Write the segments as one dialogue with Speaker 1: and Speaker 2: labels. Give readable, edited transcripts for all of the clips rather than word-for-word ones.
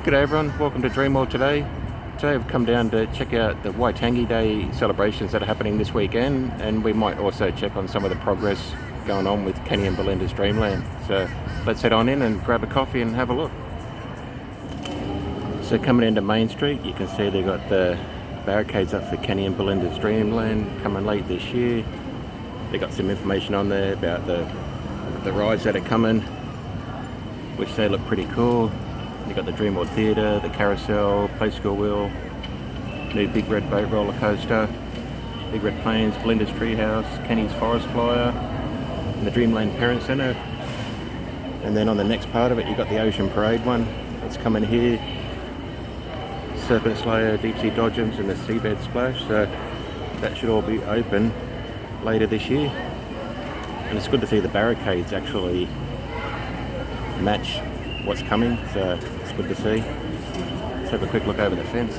Speaker 1: G'day everyone, welcome to Dreamworld today. Today I've come down to check out the Waitangi Day celebrations that are happening this weekend, and we might also check on some of the progress going on with Kenny and Belindas Dreamland. So let's head on in and grab a coffee and have a look. So coming into Main Street, you can see they've got the barricades up for Kenny and Belindas Dreamland coming late this year. They've got some information on there about the rides that are coming, which they look pretty cool. You've got the Dreamworld Theatre, the Carousel, Play School Wheel, new Big Red Boat roller coaster, Big Red Planes, Belinda's Treehouse, Kenny's Forest Flyer, and the Dreamland Parent Centre. And then on the next part of it, you've got the Ocean Parade one that's coming here. Serpent Slayer, Deep Sea Dodgems, and the Seabed Splash. So that should all be open later this year. And it's good to see the barricades actually match what's coming, so it's good to see. Let's have a quick look over the fence.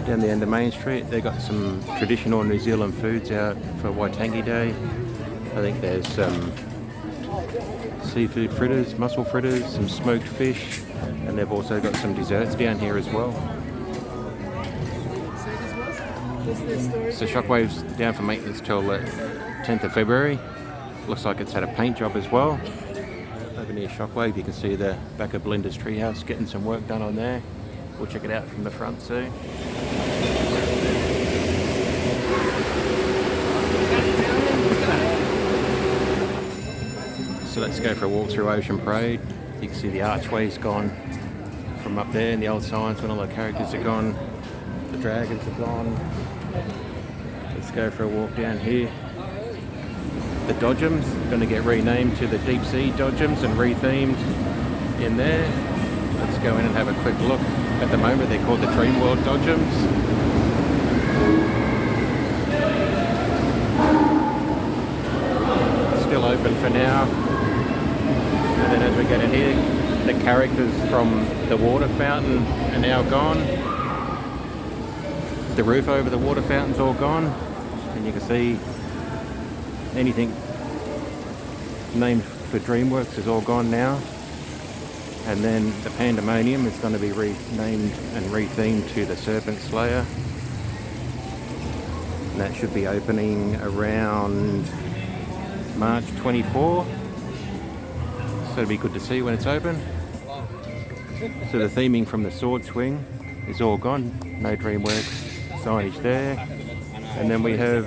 Speaker 1: Down the end of Main Street, they've got some traditional New Zealand foods out for Waitangi Day. I think there's some seafood fritters, mussel fritters, some smoked fish, and they've also got some desserts down here as well. So Shockwave's down for maintenance till the 10th of February. Looks like it's had a paint job as well. Over near Shockwave you can see the back of Belinda's Treehouse getting some work done on there. We'll check it out from the front soon. So let's go for a walk through Ocean Parade. You can see the archway's gone from up there, and the old signs when all the characters are gone. The dragons are gone. Let's go for a walk down here. The Dodgems are going to get renamed to the Deep Sea Dodgems and rethemed in there. Let's go in and have a quick look. At the moment they're called the Dreamworld Dodgems. Still open for now. And then as we get in here, the characters from the water fountain are now gone. The roof over the water fountain's all gone. And you can see anything named for DreamWorks is all gone now. And then the Pandemonium is going to be renamed and rethemed to the Serpent Slayer. And that should be opening around March 24. So it'll be good to see when it's open. So the theming from the Sword Swing is all gone. No DreamWorks signage there. And then we have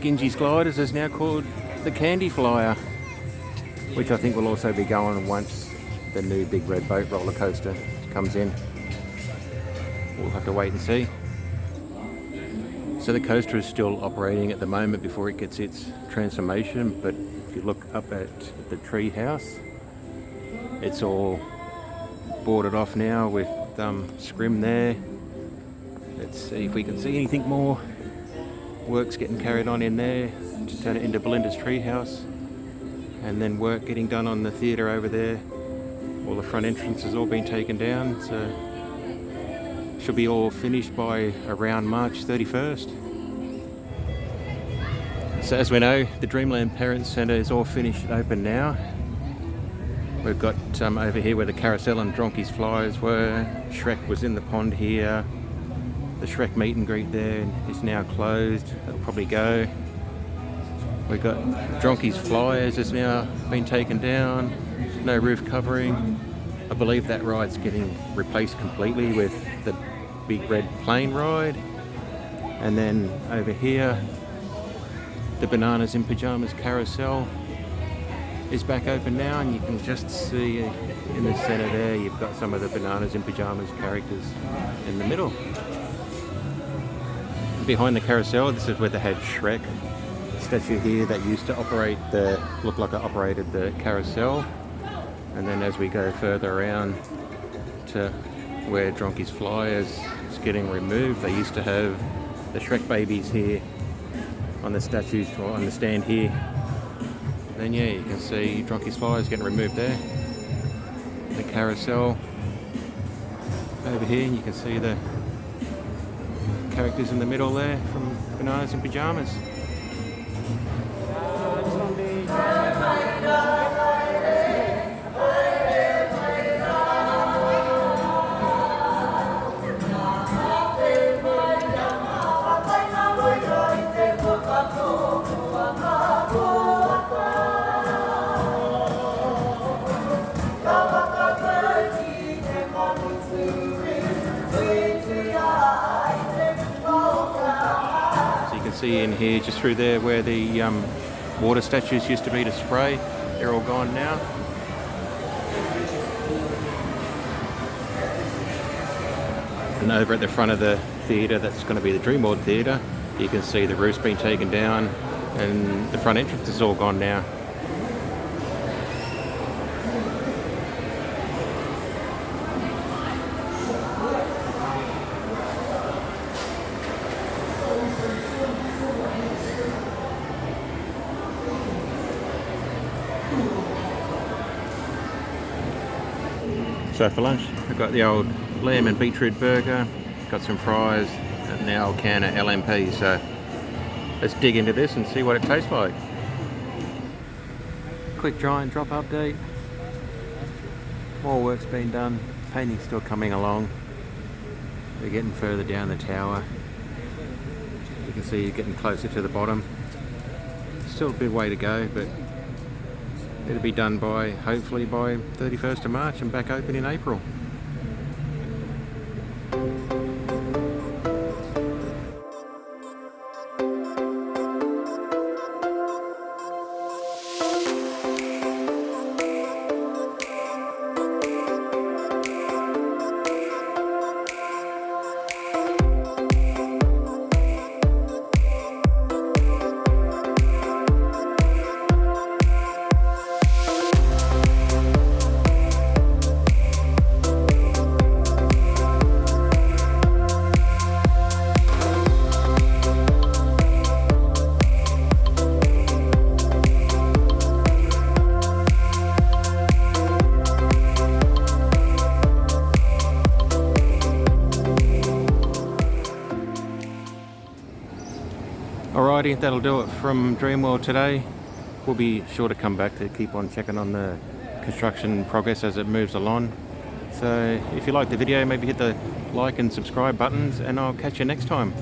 Speaker 1: Gingy's Gliders is now called the Candy Flyer, which I think will also be going once the new Big Red Boat roller coaster comes in. We'll have to wait and see. So the coaster is still operating at the moment before it gets its transformation, but if you look up at the tree house, it's all boarded off now with scrim there. Let's see if we can see anything more. Work's getting carried on in there to turn it into Belinda's Treehouse, and then work getting done on the theatre over there. All the front entrance has all been taken down, so should be all finished by around March 31st. So as we know, the Dreamland Parent Centre is all finished and open now. We've got over here where the Carousel and Donkey's Flyers were. Shrek was in the pond here. The Shrek meet and greet there is now closed. That'll probably go. We've got Donkey's Flyers has now been taken down. No roof covering. I believe that ride's getting replaced completely with the big red plane ride. And then over here, the Bananas in Pyjamas carousel is back open now, and you can just see in the center there, you've got some of the Bananas in Pyjamas characters in the middle. Behind the carousel, this is where they had Shrek statue here that used to look like it operated the carousel. And then as we go further around to where Donkey's Fly is getting removed, they used to have the Shrek babies here on the statues, or on the stand here. Then yeah, you can see Donkey's Fly is getting removed there. The carousel over here, and you can see the characters in the middle there from Bananas in Pyjamas. See in here, just through there where the water statues used to be to spray, they're all gone now. And over at the front of the theatre, that's going to be the Dreamworld theatre, you can see the roof's been taken down and the front entrance is all gone now. So for lunch, I've got the old lamb and beetroot burger, got some fries, and the old can of LMP. So let's dig into this and see what it tastes like. Quick dry and drop update. More work's been done, painting's still coming along. We're getting further down the tower. You can see you're getting closer to the bottom. Still a bit way to go, but it'll be done hopefully by 31st of March and back open in April. Alrighty, that'll do it from Dreamworld today. We'll be sure to come back to keep on checking on the construction progress as it moves along. So if you liked the video, maybe hit the like and subscribe buttons, and I'll catch you next time.